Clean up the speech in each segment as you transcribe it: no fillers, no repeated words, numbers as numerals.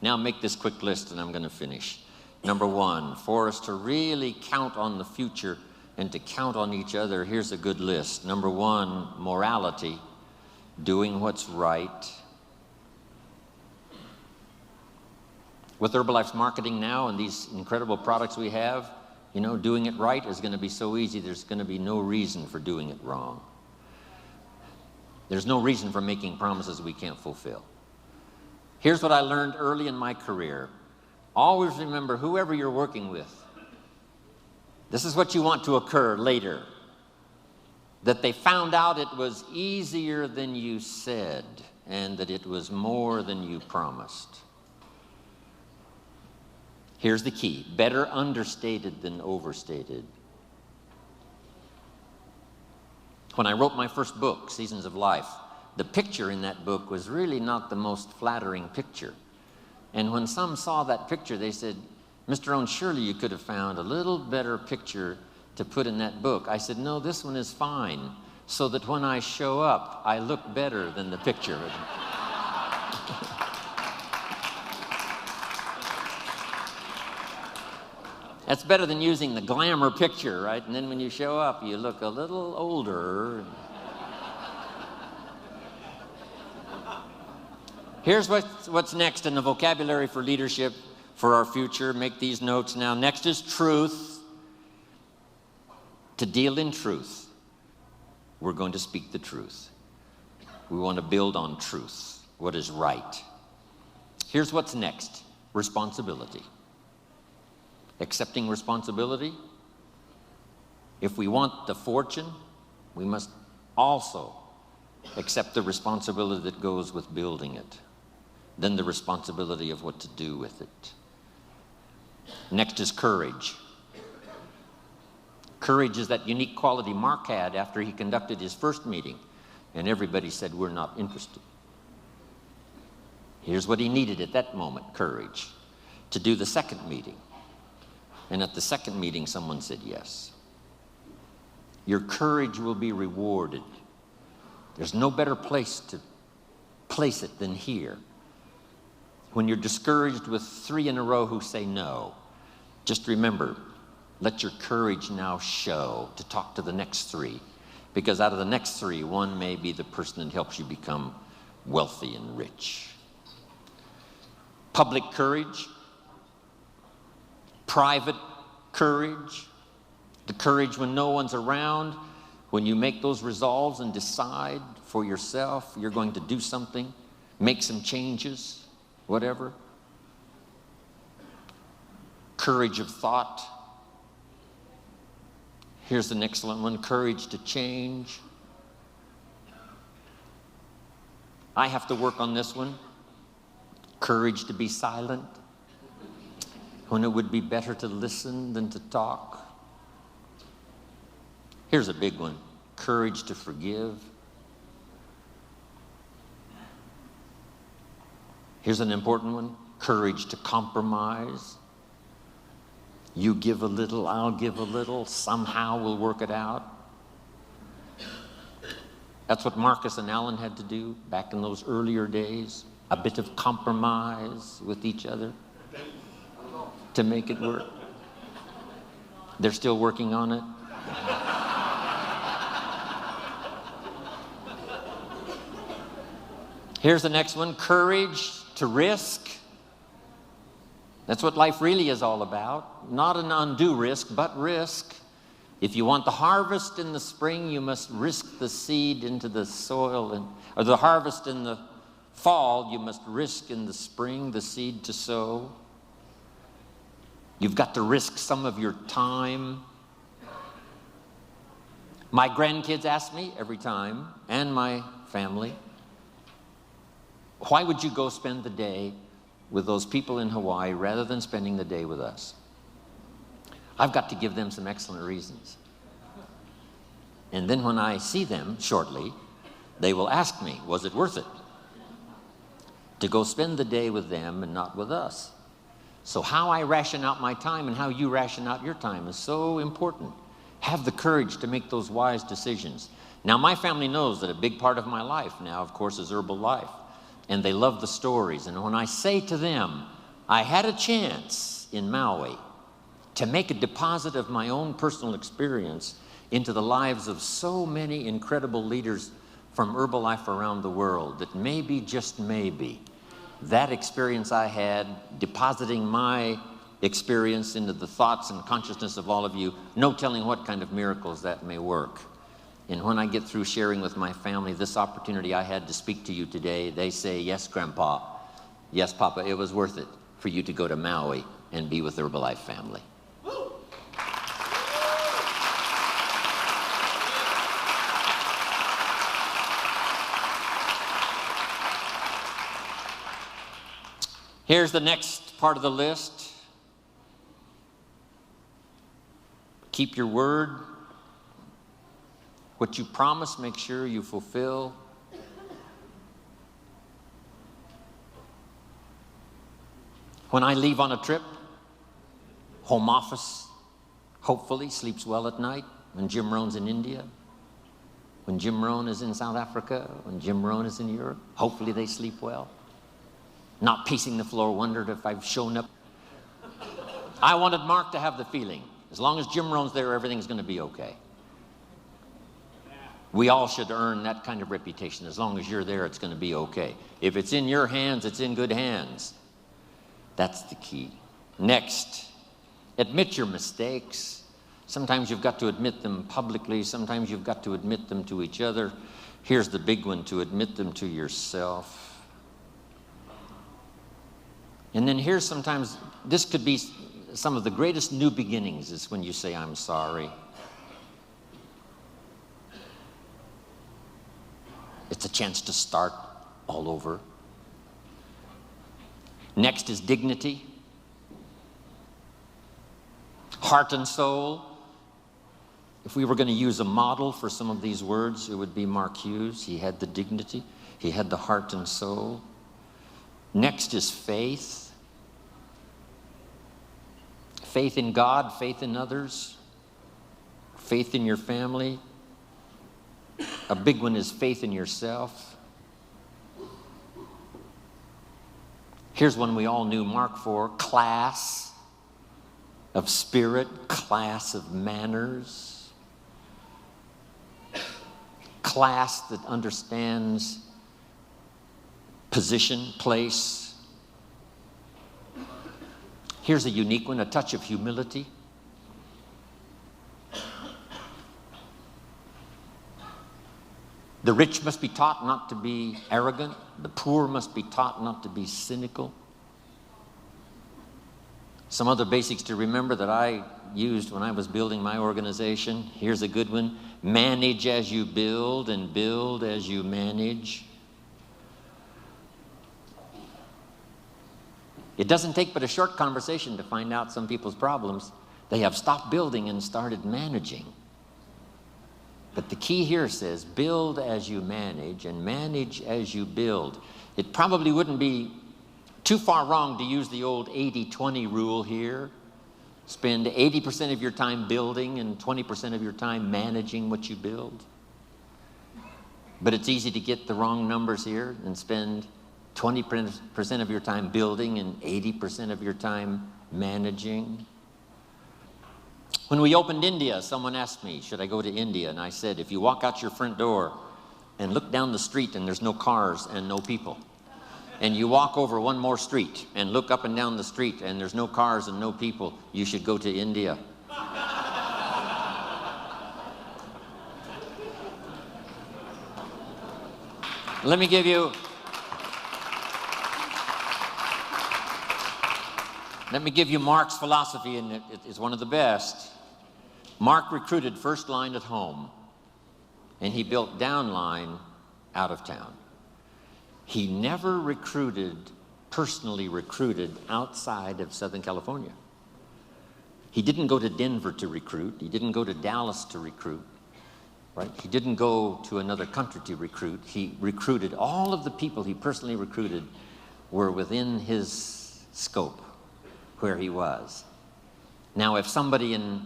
Now make this quick list and I'm going to finish. Number one, for us to really count on the future and to count on each other, here's a good list. Number one, morality, doing what's right. With Herbalife's marketing now and these incredible products we have, you know, doing it right is going to be so easy, there's going to be no reason for doing it wrong. There's no reason for making promises we can't fulfill. Here's what I learned early in my career. Always remember, whoever you're working with, this is what you want to occur later. That they found out it was easier than you said, and that it was more than you promised. Here's the key: better understated than overstated. When I wrote my first book, Seasons of Life, the picture in that book was really not the most flattering picture. And when some saw that picture, they said, "Mr. Rohn, surely you could have found a little better picture to put in that book." I said, "No, this one is fine, so that when I show up, I look better than the picture." That's better than using the glamour picture, right? And then when you show up, you look a little older. Here's what's next in the vocabulary for leadership for our future. Make these notes now. Next is truth. To deal in truth, we're going to speak the truth. We want to build on truth, what is right. Here's what's next: responsibility. Accepting responsibility. If we want the fortune, we must also accept the responsibility that goes with building it. Then the responsibility of what to do with it. Next is courage. Courage is that unique quality Mark had after he conducted his first meeting, and everybody said, "We're not interested." Here's what he needed at that moment: courage. To do the second meeting. And at the second meeting, someone said yes. Your courage will be rewarded. There's no better place to place it than here. When you're discouraged with 3 in a row who say no, just remember, let your courage now show to talk to the next 3. Because out of the next 3, one may be the person that helps you become wealthy and rich. Public courage. Private courage, the courage when no one's around, when you make those resolves and decide for yourself you're going to do something, make some changes, whatever. Courage of thought. Here's an excellent one: courage to change. I have to work on this one. Courage to be silent when it would be better to listen than to talk. Here's a big one: courage to forgive. Here's an important one: courage to compromise. You give a little, I'll give a little, somehow we'll work it out. That's what Marcus and Alan had to do back in those earlier days. A bit of compromise with each other to make it work. They're still working on it. Here's the next one: courage to risk. That's what life really is all about. Not an undue risk, but risk. If you want the harvest in the spring, you must risk the seed into the soil, or the harvest in the fall, you must risk in the spring the seed to sow. You've got to risk some of your time. My grandkids ask me every time, and my family, why would you go spend the day with those people in Hawaii rather than spending the day with us? I've got to give them some excellent reasons. And then when I see them shortly, they will ask me, was it worth it to go spend the day with them and not with us? So how I ration out my time and how you ration out your time is so important. Have the courage to make those wise decisions. Now, my family knows that a big part of my life now, of course, is Herbalife. And they love the stories. And when I say to them, I had a chance in Maui to make a deposit of my own personal experience into the lives of so many incredible leaders from Herbalife around the world that maybe, just maybe, that experience I had, depositing my experience into the thoughts and consciousness of all of you, no telling what kind of miracles that may work. And when I get through sharing with my family this opportunity I had to speak to you today, they say, yes, Grandpa, yes, Papa, it was worth it for you to go to Maui and be with the Herbalife family. Here's the next part of the list. Keep your word. What you promise, make sure you fulfill. When I leave on a trip, home office hopefully sleeps well at night. When Jim Rohn's in India, when Jim Rohn is in South Africa, when Jim Rohn is in Europe, hopefully they sleep well. Not pacing the floor, wondered if I've shown up. I wanted Mark to have the feeling, as long as Jim Rohn's there, everything's going to be okay. We all should earn that kind of reputation. As long as you're there, it's going to be okay. If it's in your hands, it's in good hands. That's the key. Next, admit your mistakes. Sometimes you've got to admit them publicly. Sometimes you've got to admit them to each other. Here's the big one, to admit them to yourself. And then here's sometimes, this could be some of the greatest new beginnings, is when you say, I'm sorry. It's a chance to start all over. Next is dignity. Heart and soul. If we were going to use a model for some of these words, it would be Mark Hughes. He had the dignity. He had the heart and soul. Next is faith. Faith in God, faith in others, faith in your family. A big one is faith in yourself. Here's one we all knew Mark for: class of spirit, class of manners, class that understands position, place. Here's a unique one, a touch of humility. The rich must be taught not to be arrogant. The poor must be taught not to be cynical. Some other basics to remember that I used when I was building my organization. Here's a good one. Manage as you build, and build as you manage. It doesn't take but a short conversation to find out some people's problems. They have stopped building and started managing. But the key here says, build as you manage and manage as you build. It probably wouldn't be too far wrong to use the old 80-20 rule here. Spend 80% of your time building and 20% of your time managing what you build. But it's easy to get the wrong numbers here and spend 20% of your time building and 80% of your time managing. When we opened India, someone asked me, should I go to India? And I said, if you walk out your front door and look down the street and there's no cars and no people, and you walk over one more street and look up and down the street and there's no cars and no people, you should go to India. Let me give you Mark's philosophy, and it's one of the best. Mark recruited first line at home, and he built downline out of town. He never personally recruited outside of Southern California. He didn't go to Denver to recruit. He didn't go to Dallas to recruit, right? He didn't go to another country to recruit. He recruited, all of the people he personally recruited were within his scope, where he was. Now, if somebody in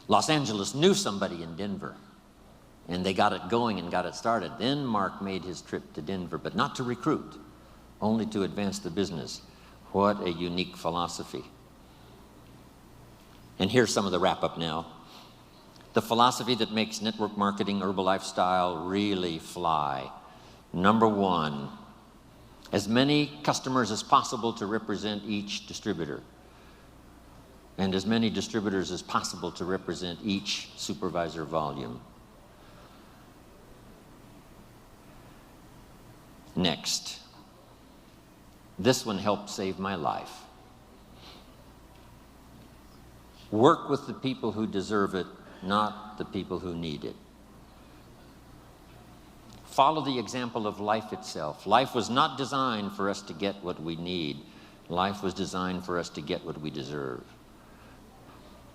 Los Angeles knew somebody in Denver and they got it going and got it started, then Mark made his trip to Denver, but not to recruit, only to advance the business. What a unique philosophy. And here's some of the wrap-up now. The philosophy that makes network marketing, Herbalife style, really fly. Number one, as many customers as possible to represent each distributor, and as many distributors as possible to represent each supervisor volume. Next, this one helped save my life. Work with the people who deserve it, not the people who need it. Follow the example of life itself. Life was not designed for us to get what we need. Life was designed for us to get what we deserve.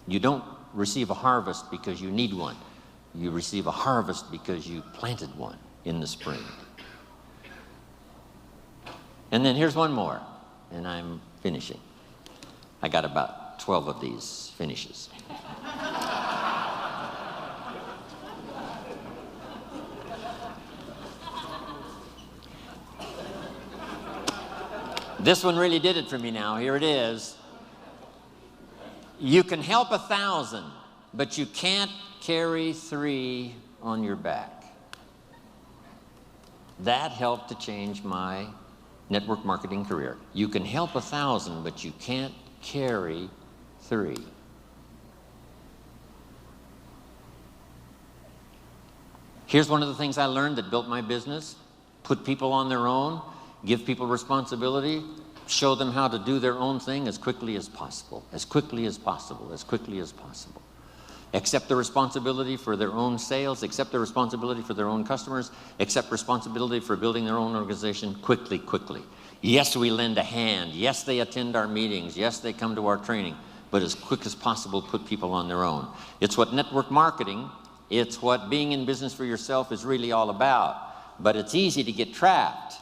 You don't receive a harvest because you need one. You receive a harvest because you planted one in the spring. And then here's one more, and I'm finishing. I got about 12 of these finishes. This one really did it for me now. Here it is. You can help 1,000, but you can't carry 3 on your back. That helped to change my network marketing career. You can help 1,000, but you can't carry 3. Here's one of the things I learned that built my business. Put people on their own. Give people responsibility, show them how to do their own thing as quickly as possible, as quickly as possible, as quickly as possible. Accept the responsibility for their own sales, accept the responsibility for their own customers, accept responsibility for building their own organization quickly, quickly. Yes, we lend a hand. Yes, they attend our meetings. Yes, they come to our training. But as quick as possible, put people on their own. It's what network marketing, it's what being in business for yourself is really all about. But it's easy to get trapped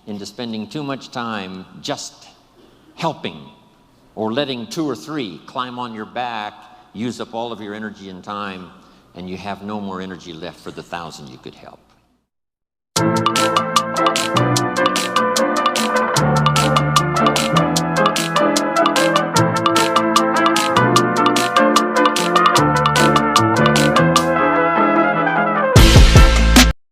into spending too much time just helping or letting 2 or 3 climb on your back, use up all of your energy and time, and you have no more energy left for the 1,000 you could help.